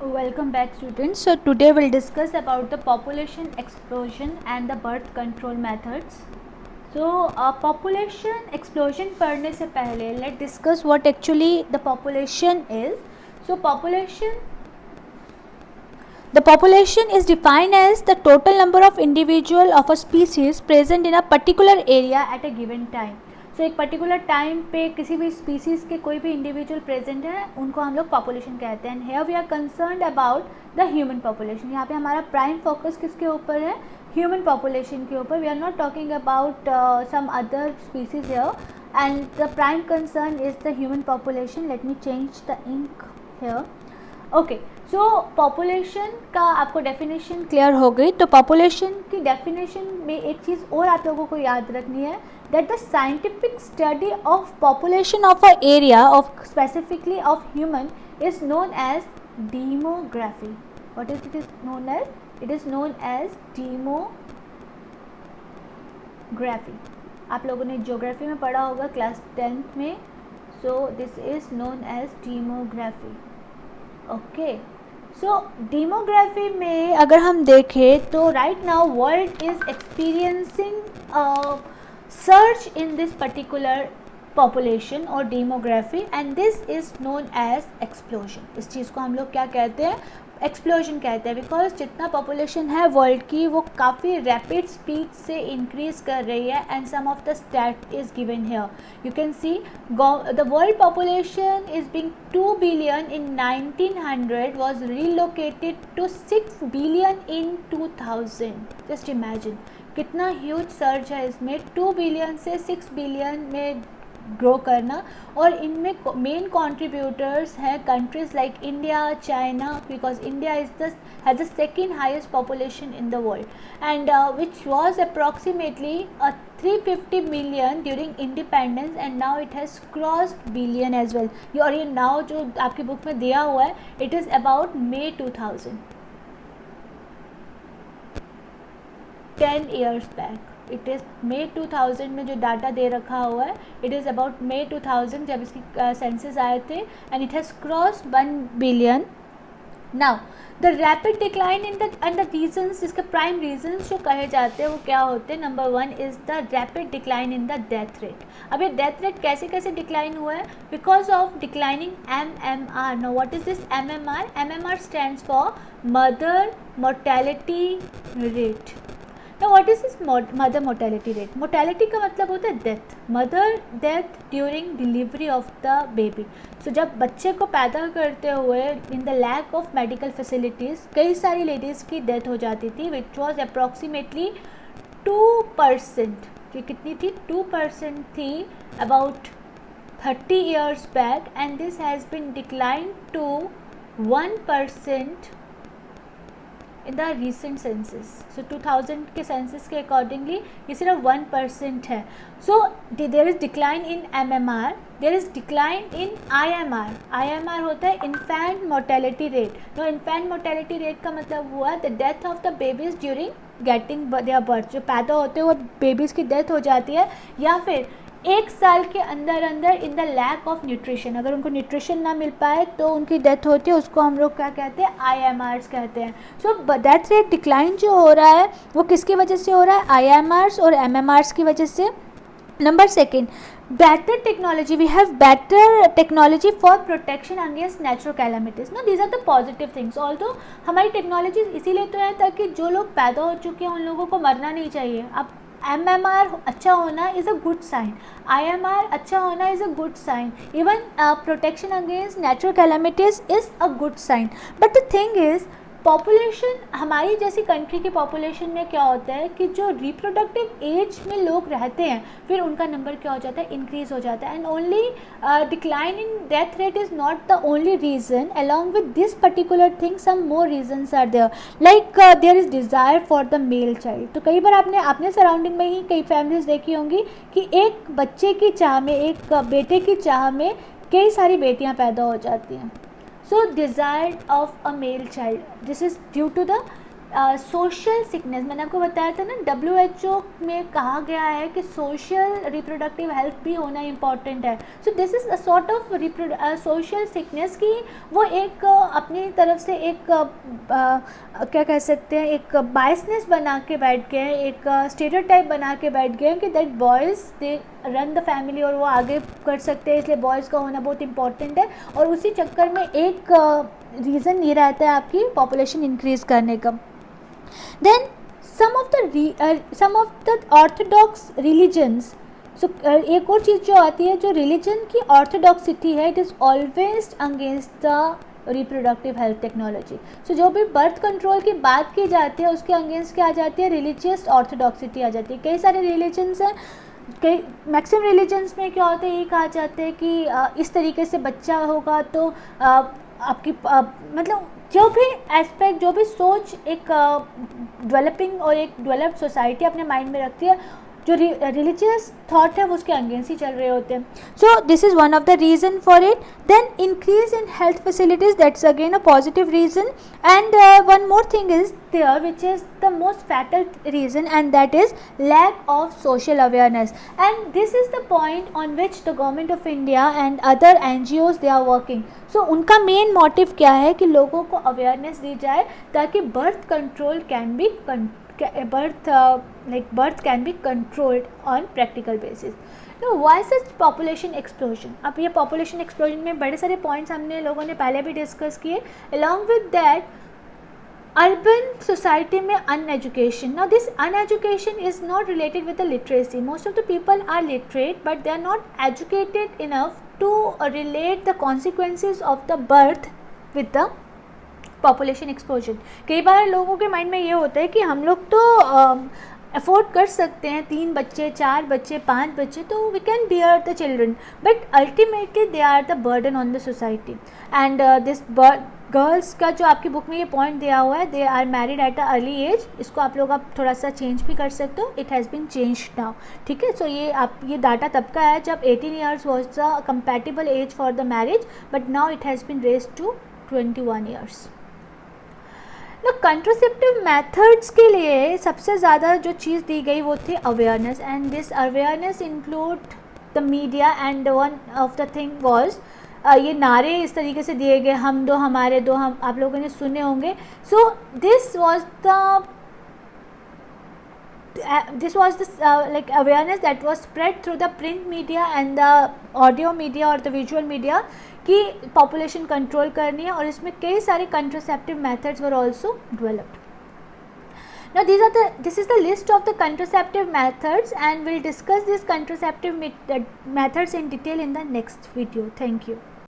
Welcome back students. So today we'll discuss about the population explosion and the birth control methods. So population explosion पढ़ने से पहले let's discuss what actually the population is. So the population is defined as the total number of individual of a species present in a particular area at a given time. सो एक particular time पे किसी भी species के कोई भी individual present है उनको हम लोग पॉपुलेशन कहते हैं. Here we are concerned about the human population. यहाँ पे हमारा प्राइम फोकस किसके ऊपर है? ह्यूमन पॉपुलेशन के ऊपर. We are not talking about some other species here and the prime concern is the human population. Let me change the ink here. Okay, so population का आपको डेफिनेशन क्लियर हो गई. तो पॉपुलेशन की definition में एक चीज़ और आप लोगों को याद रखनी है, that the scientific study of population of an area of specifically of human is known as demography. What is it is known as? It is known as demography. आप लोगों ने ज्योग्राफी में पढ़ा होगा क्लास 10th में. So this is known as demography. Okay. So demography में अगर हम देखें तो right now world is experiencing surge in this particular population or demography and this is known as explosion. इस चीज़ को हम लोग क्या कहते हैं? एक्सप्लोजन कहते हैं. बिकॉज जितना पॉपुलेशन है वर्ल्ड की वो काफ़ी रैपिड स्पीड से इंक्रीज कर रही है and some of the stat is given here. You can see the world population is being 2 billion in 1900 was relocated to 6 billion in 2000. Just imagine कितना ह्यूज सर्च है इसमें. 2 बिलियन से 6 billion में grow करना. और इनमें मेन कंट्रीब्यूटर्स हैं countries like India, China, because India is the has the second highest population in the world and which was approximately 350 million during independence and now it has crossed billion as well. और ये now जो आपकी book में दिया हुआ है it is about May 2000, 10 years back. It is May 2000 में जो डाटा दे रखा हुआ है इट इज़ अबाउट May 2000 जब इसकी सेंसस आए थे and it has crossed 1 billion. Now the rapid decline in the end the reasons, इसके प्राइम रीजन्स जो कहे जाते हैं वो क्या होते हैं? Number 1 is the rapid decline in the death rate. अब ये डेथ रेट कैसे कैसे डिक्लाइन हुआ है? Because of declining MMR. Now what is this MMR? MMR stands for mother mortality rate. Now what is this mother mortality rate? Mortality का मतलब होता है death, mother death during delivery of the baby. So जब बच्चे को पैदा करते हुए in the lack of medical facilities कई सारी लेडीज़ की डेथ हो जाती थी which was approximately 2%. ये कितनी थी? 2% थी about 30 years back and this has been declined to 1% in the recent census. So 2000 के सेंसस के अकॉर्डिंगली ये सिर्फ 1% है. So there is decline in MMR, there is decline in IMR. IMR होता है infant mortality rate. No, infant mortality rate का मतलब हुआ the death of the babies during getting their birth. जो पैदा होते हैं वो बेबीज़ की डेथ हो जाती है या फिर 1 साल के अंदर अंदर in the lack of nutrition. अगर उनको न्यूट्रिशन ना मिल पाए तो उनकी डेथ होती है. उसको हम लोग क्या कहते हैं? IMRs कहते हैं. सो डेथ रेट डिक्लाइन जो हो रहा है वो किसकी वजह से हो रहा है? IMRs और MMRs की वजह से. Number 2, better technology. We have better technology for protection against natural calamities. No, these are the positive things. Although हमारी टेक्नोलॉजी इसीलिए तो है ताकि जो लोग पैदा हो चुके हैं उन लोगों को मरना नहीं चाहिए. अब MMR अच्छा होना is a good sign, IMR अच्छा होना is a good sign, even protection against natural calamities is a good sign. But the thing is population, हमारी जैसी कंट्री की पॉपुलेशन में क्या होता है कि जो रिप्रोडक्टिव एज में लोग रहते हैं फिर उनका नंबर क्या हो जाता है? इंक्रीज हो जाता है. And only decline in death rate is not the only reason. Along with this particular thing some more reasons are there, like there is desire for the male child. तो कई बार आपने अपने सराउंडिंग में ही कई families देखी होंगी कि एक बच्चे की चाह में, एक बेटे की चाह में कई सारी बेटियाँ पैदा हो जाती हैं. So desire of a male child, this is due to the social sickness, मैंने आपको बताया था ना, WHO में कहा गया है कि सोशल रिप्रोडक्टिव हेल्थ भी होना इम्पॉर्टेंट है. सो this is a sort of social sickness की वो एक अपनी तरफ से एक क्या कह सकते हैं, एक बायसनेस बना के बैठ गए हैं, एक स्टेरियोटाइप बना के बैठ गए हैं कि that boys they run the family और वो आगे कर सकते हैं, इसलिए बॉयज़ का होना बहुत इंपॉर्टेंट है. और उसी चक्कर में एक रीज़न ये रहता है आपकी पॉपुलेशन इंक्रीज़ करने का. Then some of the orthodox religions. So एक और चीज़ जो आती है, जो रिलीजन की ऑर्थोडॉक्सिटी है, it is always against the reproductive health technology. So जो भी बर्थ कंट्रोल की बात की जाती है उसके अगेंस्ट क्या आ जाती है, रिलीजियस ऑर्थोडॉक्सिटी आ जाती है. कई सारे रिलीजन्स हैं, कई मैक्सिमम रिलीजन्स में क्या होता है, ये कहा जाता है कि इस तरीके से बच्चा होगा तो आपकी मतलब जो भी एस्पेक्ट, जो भी सोच एक डेवलपिंग और एक डेवलप्ड सोसाइटी अपने माइंड में रखती है, जो रिलीजियस थॉट है वो उसके अगेंस्ट ही चल रहे होते हैं. So this is one of the reason for it. Then increase in health facilities, that's again a positive reason. And one more thing is there which is the most fatal reason, and that is lack of social awareness. And this is the point on which the government of India and other NGOs they are working. So उनका main motive क्या है कि लोगों को awareness दी जाए ताकि birth control can be birth can be controlled on practical basis. Now why such population explosion? अब ये population explosion में बड़े सारे points हमने लोगों ने पहले भी discuss किए. Along with that, urban society में uneducation. Now this uneducation is not related with the literacy. Most of the people are literate but they are not educated enough to relate the consequences of the birth with the population explosion. कई बार लोगों के mind में ये होता है कि हम लोग तो अफोर्ड कर सकते हैं 3 बच्चे, 4 बच्चे, 5 बच्चे, तो we can bear the children, but ultimately they are the burden on the society. And this girls का जो आपकी बुक में ये पॉइंट दिया हुआ है, they are married at a early age, इसको आप लोग आप थोड़ा सा चेंज भी कर सकते हो. It has been change now. ठीक है. सो ये डाटा तब का है जब 18 years was the compatible age for the marriage, but now it has been raised to 21 years. Contraceptive methods के लिए सबसे ज़्यादा जो चीज़ दी गई वो थी awareness. And this awareness include the media. And one of the thing was ये नारे इस तरीके से दिए गए, हम दो हमारे दो, हम, आप लोगों ने सुने होंगे. So this was the like awareness that was spread through the print media and the audio media or the visual media कि population control करनी है, और इसमें कई सारे contraceptive methods were also developed. Now this is the list of the contraceptive methods, and we'll discuss these contraceptive methods in detail in the next video. Thank you.